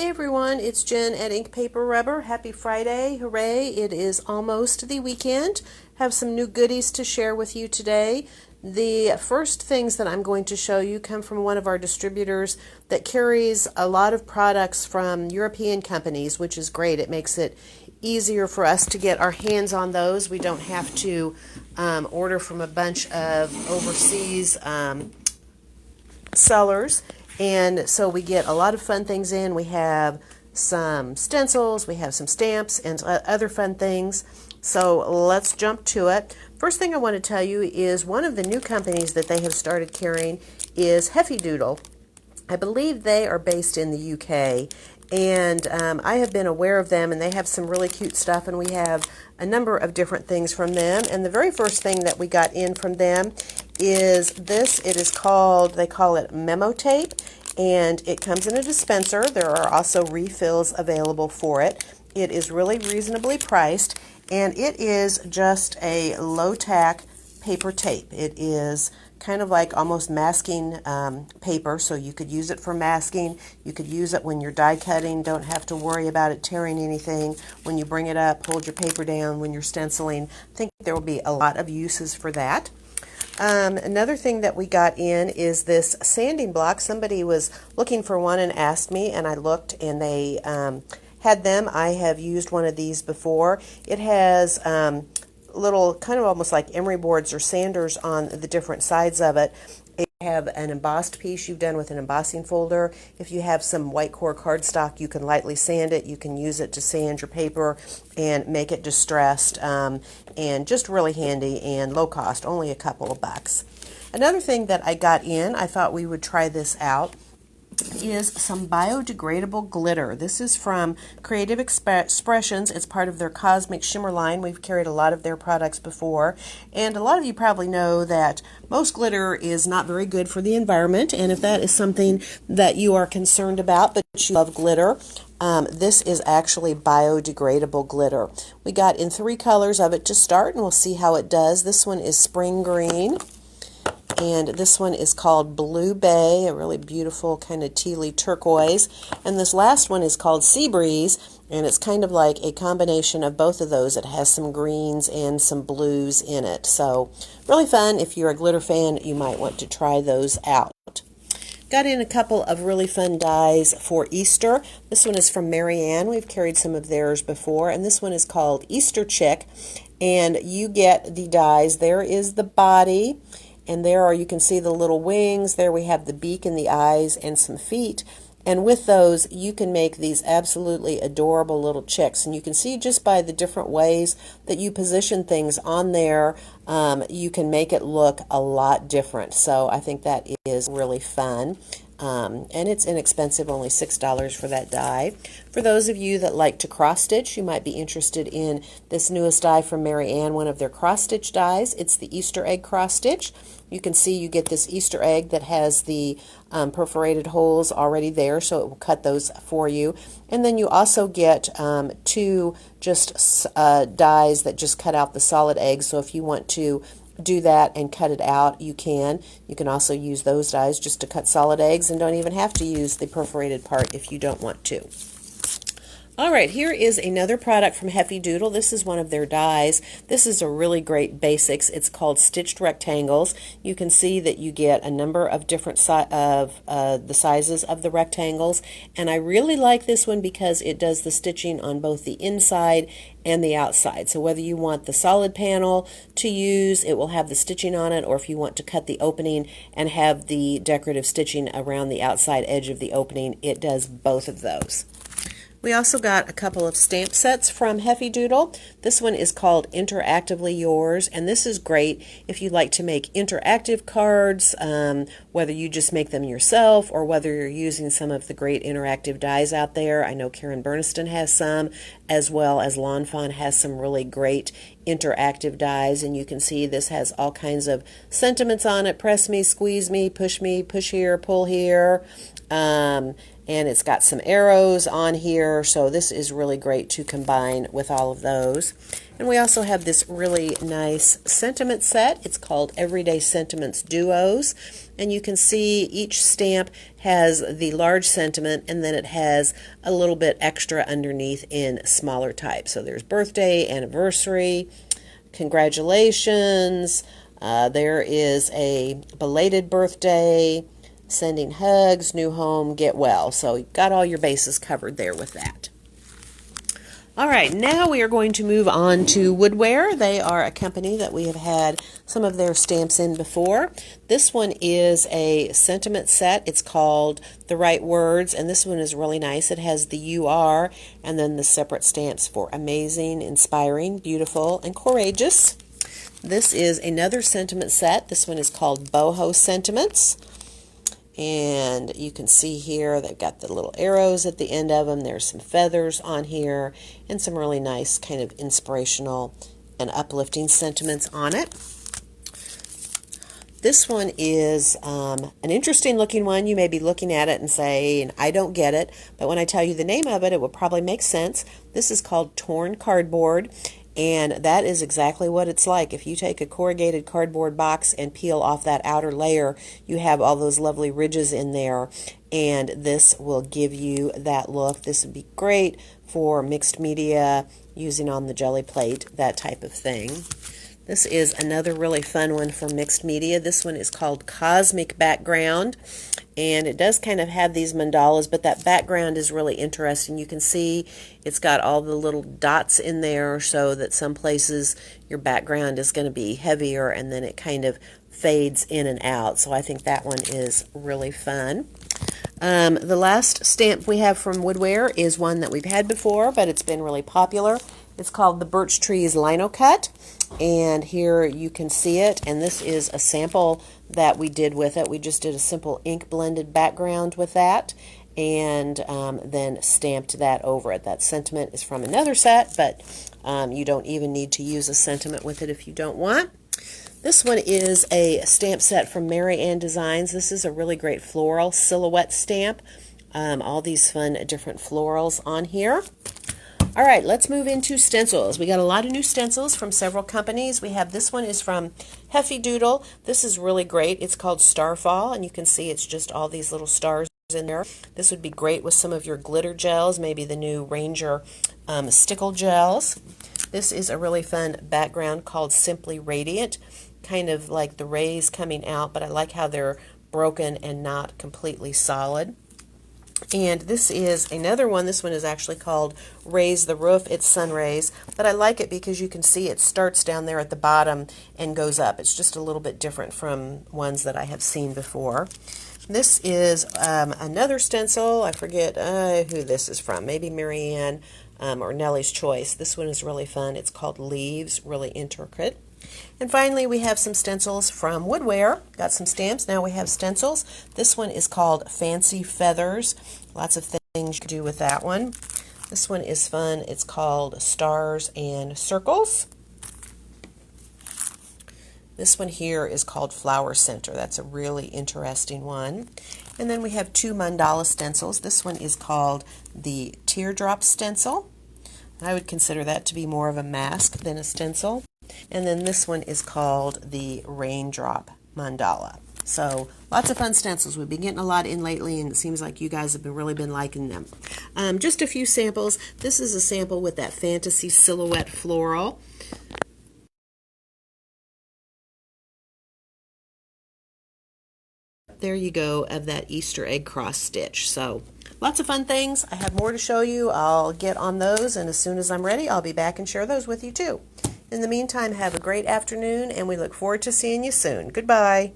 Hey everyone, it's Jen at Ink Paper Rubber. Happy Friday. Hooray, it is almost the weekend. Have some new goodies to share with you today. The first things that I'm going to show you come from one of our distributors that carries a lot of products from European companies, which is great. It makes it easier for us to get our hands on those. We don't have to order from a bunch of overseas sellers. And so we get a lot of fun things in. We have some stencils, we have some stamps, and other fun things. So let's jump to it. First thing I want to tell you is one of the new companies that they have started carrying is Heaphy Doodle. I believe they are based in the UK, and I have been aware of them, and they have some really cute stuff, and we have a number of different things from them. And the very first thing that we got in from them is this. It is called, they call it Memo Tape, and it comes in a dispenser. There are also refills available for it. It is really reasonably priced, and it is just a low-tack paper tape. It is kind of like almost masking paper, so you could use it for masking. You could use it when you're die cutting. Don't have to worry about it tearing anything. When you bring it up, hold your paper down. When you're stenciling, I think there will be a lot of uses for that. Another thing that we got in is this sanding block. Somebody was looking for one and asked me, and I looked, and they had them. I have used one of these before. It has little kind of almost like emery boards or sanders on the different sides of it. If you have an embossed piece you've done with an embossing folder, if you have some white core cardstock, you can lightly sand it. You can use it to sand your paper and make it distressed, and just really handy and low cost, only a couple of bucks. Another thing that I got in, I thought we would try this out, is some biodegradable glitter. This is from Creative Expressions. It's part of their Cosmic Shimmer line. We've carried a lot of their products before, and a lot of you probably know that most glitter is not very good for the environment, and if that is something that you are concerned about but you love glitter, this is actually biodegradable glitter. We got in 3 colors of it to start, and we'll see how it does. This one is Spring Green, and this one is called Blue Bay, a really beautiful kind of tealy turquoise. And this last one is called Sea Breeze, and it's kind of like a combination of both of those. It has some greens and some blues in it. So really fun. If you're a glitter fan, you might want to try those out. Got in a couple of really fun dies for Easter. This one is from Marianne. We've carried some of theirs before, and this one is called Easter Chick. And you get the dies. There is the body, and there are, you can see the little wings. There we have the beak and the eyes and some feet. And with those, you can make these absolutely adorable little chicks. And you can see just by the different ways that you position things on there, you can make it look a lot different. So I think that is really fun. And it's inexpensive, only $6 for that die. For those of you that like to cross stitch, you might be interested in this newest die from Marianne, one of their cross stitch dies. It's the Easter egg cross stitch. You can see you get this Easter egg that has the perforated holes already there, so it will cut those for you. And then you also get 2 just dies that just cut out the solid eggs, so if you want to do that and cut it out, you can. You can also use those dies just to cut solid eggs, and don't even have to use the perforated part if you don't want to. Alright, here is another product from Heaphy Doodle. This is one of their dies. This is a really great basics. It's called Stitched Rectangles. You can see that you get a number of different the sizes of the rectangles, and I really like this one because it does the stitching on both the inside and the outside. So whether you want the solid panel to use, it will have the stitching on it, or if you want to cut the opening and have the decorative stitching around the outside edge of the opening, it does both of those. We also got a couple of stamp sets from Heaphy Doodle. This one is called Interactively Yours, and this is great if you like to make interactive cards, whether you just make them yourself or whether you're using some of the great interactive dies out there. I know Karen Berniston has some, as well as Lawn Fawn has some really great interactive dies, and you can see this has all kinds of sentiments on it. Press me, push here, pull here. And it's got some arrows on here, so this is really great to combine with all of those. And we also have this really nice sentiment set. It's called Everyday Sentiments Duos, and you can see each stamp has the large sentiment, and then it has a little bit extra underneath in smaller type. So there's birthday, anniversary, congratulations, there is a belated birthday, sending hugs, new home, get well. So you've got all your bases covered there with that. All right, now we are going to move on to Woodware. They are a company that we have had some of their stamps in before. This one is a sentiment set. It's called The Right Words, and this one is really nice. It has the UR and then the separate stamps for amazing, inspiring, beautiful, and courageous. This is another sentiment set. This one is called Boho Sentiments. And you can see here they've got the little arrows at the end of them. There's some feathers on here and some really nice kind of inspirational and uplifting sentiments on it. This one is an interesting looking one. You may be looking at it and saying, I don't get it, but when I tell you the name of it, it will probably make sense. This is called Torn Cardboard. And that is exactly what it's like. If you take a corrugated cardboard box and peel off that outer layer, you have all those lovely ridges in there, and this will give you that look. This would be great for mixed media, using on the jelly plate, that type of thing. This is another really fun one for mixed media. This one is called Cosmic Background, and it does kind of have these mandalas, but that background is really interesting. You can see it's got all the little dots in there so that some places your background is going to be heavier and then it kind of fades in and out. So I think that one is really fun. The last stamp we have from Woodware is one that we've had before, but it's been really popular. It's called the Birch Treeslinocut, and here you can see it, and this is a sample that we did with it. We just did a simple ink blended background with that, and then stamped that over it. That sentiment is from another set, but you don't even need to use a sentiment with it if you don't want. This one is a stamp set from Marianne Designs. This is a really great floral silhouette stamp. All these fun different florals on here. All right, let's move into stencils. We got a lot of new stencils from several companies. We have this one is from Heaphy Doodle. This is really great. It's called Starfall, and you can see it's just all these little stars in there. This would be great with some of your glitter gels, maybe the new Ranger stickle gels. This is a really fun background called Simply Radiant, kind of like the rays coming out, but I like how they're broken and not completely solid. And this is another one. This one is actually called Raise the Roof. It's sun rays, but I like it because you can see it starts down there at the bottom and goes up. It's just a little bit different from ones that I have seen before. This is another stencil. I forget who this is from. Maybe Marianne or Nellie's Choice. This one is really fun. It's called Leaves, really intricate. And finally, we have some stencils from Woodware. Got some stamps. Now we have stencils. This one is called Fancy Feathers. Lots of things you can do with that one. This one is fun. It's called Stars and Circles. This one here is called Flower Center. That's a really interesting one. And then we have two mandala stencils. This one is called the Teardrop Stencil. I would consider that to be more of a mask than a stencil. And then this one is called the Raindrop Mandala. So lots of fun stencils. We've been getting a lot in lately, and it seems like you guys have really been liking them. Just a few samples. This is a sample with that Fantasy Silhouette Floral. There you go, of that Easter egg cross stitch. So lots of fun things. I have more to show you. I'll get on those, and as soon as I'm ready, I'll be back and share those with you too. In the meantime, have a great afternoon, and we look forward to seeing you soon. Goodbye.